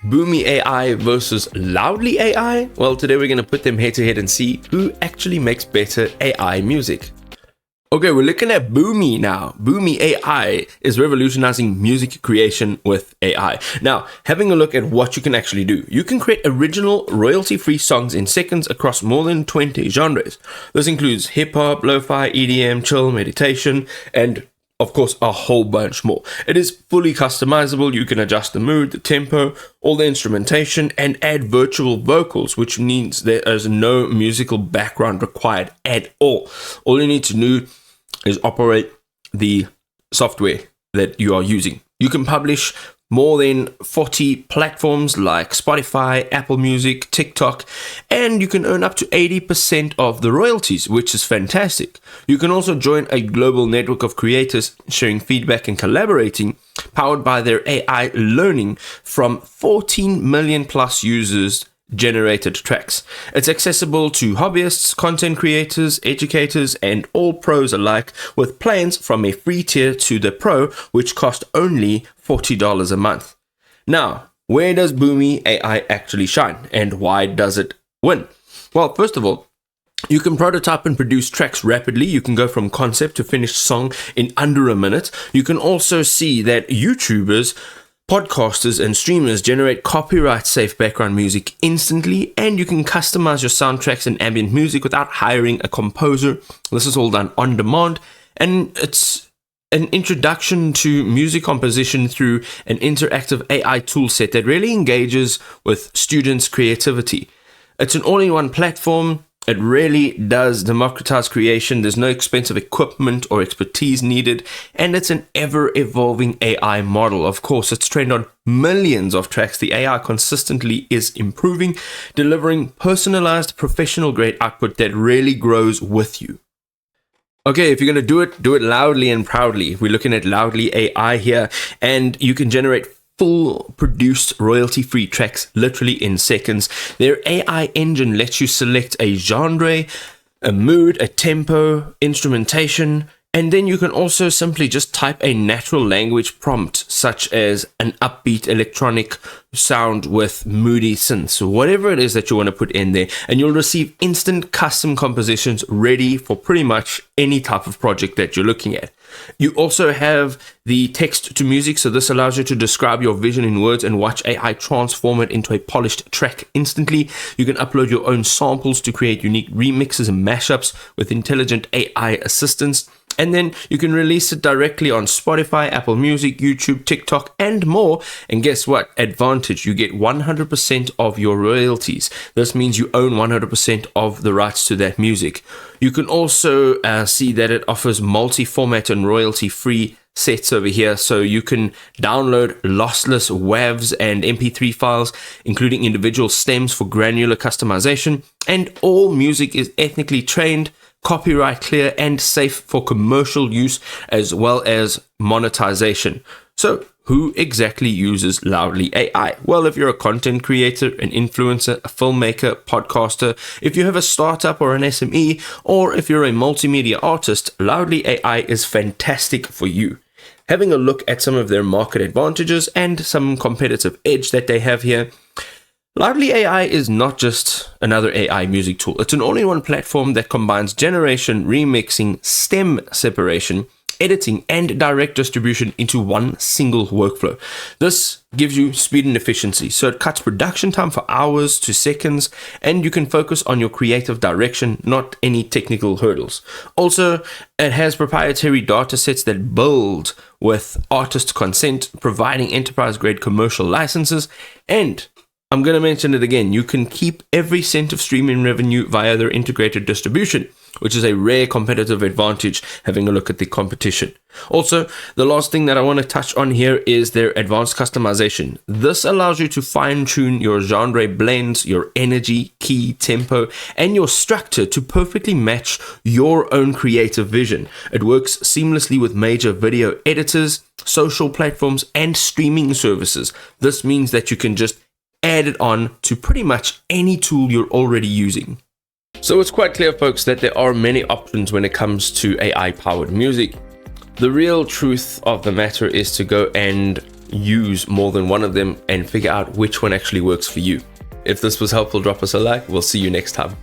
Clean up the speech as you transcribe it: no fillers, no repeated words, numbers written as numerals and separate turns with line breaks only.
Boomy AI versus Loudly AI? Well, today we're going to put them head to head and see who actually makes better AI music. Okay, we're looking at Boomy now. Boomy AI is revolutionizing music creation with AI. Now, having a look at what you can actually do. You can create original, royalty-free songs in seconds across more than 20 genres. This includes hip-hop, lo-fi, EDM, chill, meditation, and of course, a whole bunch more. It is fully customizable. You can adjust the mood, the tempo, all the instrumentation, and add virtual vocals, which means there is no musical background required at all. All you need to do is operate the software that you are using. You can publish more than 40 platforms like Spotify, Apple Music, TikTok, and you can earn up to 80% of the royalties, which is fantastic. You can also join a global network of creators sharing feedback and collaborating, powered by their AI learning from 14 million plus users generated tracks. It's accessible to hobbyists, content creators, educators, and all pros alike, with plans from a free tier to the pro, which cost only $40 a month. Now, where does Boomy AI actually shine, and why does it win? Well, first of all, you can prototype and produce tracks rapidly. You can go from concept to finished song in under a minute. You can also see that YouTubers, podcasters, and streamers generate copyright-safe background music instantly, and you can customize your soundtracks and ambient music without hiring a composer. This is all done on demand, and it's an introduction to music composition through an interactive AI toolset that really engages with students' creativity. It's an all-in-one platform. It really does democratize creation. There's no expensive equipment or expertise needed, and it's an ever-evolving AI model. Of course, it's trained on millions of tracks. The AI consistently is improving, delivering personalized, professional-grade output that really grows with you. Okay, if you're going to do it loudly and proudly. We're looking at Loudly AI here, and you can generate full produced royalty-free tracks literally in seconds. Their AI engine lets you select a genre, a mood, a tempo, instrumentation, and then you can also simply just type a natural language prompt, such as an upbeat electronic sound with moody synths, so whatever it is that you want to put in there, and you'll receive instant custom compositions ready for pretty much any type of project that you're looking at. You also have the text to music, so this allows you to describe your vision in words and watch AI transform it into a polished track instantly. You can upload your own samples to create unique remixes and mashups with intelligent AI assistants. And then you can release it directly on Spotify, Apple Music, YouTube, TikTok, and more. And guess what? Advantage, you get 100% of your royalties. This means you own 100% of the rights to that music. You can also see that it offers multi-format and royalty-free sets over here, so you can download lossless WAVs and MP3 files, including individual stems for granular customization, and all music is ethnically trained, copyright clear, and safe for commercial use as well as monetization. So who exactly uses Loudly AI? Well, if you're a content creator, an influencer, a filmmaker, podcaster, if you have a startup or an SME, or if you're a multimedia artist, Loudly AI is fantastic for you. Having a look at some of their market advantages and some competitive edge that they have here, Loudly AI is not just another AI music tool. It's an all-in-one platform that combines generation, remixing, stem separation, editing, and direct distribution into one single workflow. This gives you speed and efficiency, so it cuts production time from hours to seconds, and you can focus on your creative direction, not any technical hurdles. Also, it has proprietary data sets that build with artist consent, providing enterprise-grade commercial licenses, and I'm going to mention it again, you can keep every cent of streaming revenue via their integrated distribution, which is a rare competitive advantage having a look at the competition. Also, the last thing that I want to touch on here is their advanced customization. This allows you to fine-tune your genre blends, your energy, key, tempo, and your structure to perfectly match your own creative vision. It works seamlessly with major video editors, social platforms, and streaming services. This means that you can just add it on to pretty much any tool you're already using. So it's quite clear, folks, that there are many options when it comes to AI-powered music. The real truth of the matter is to go and use more than one of them and figure out which one actually works for you. If this was helpful, drop us a like. We'll see you next time.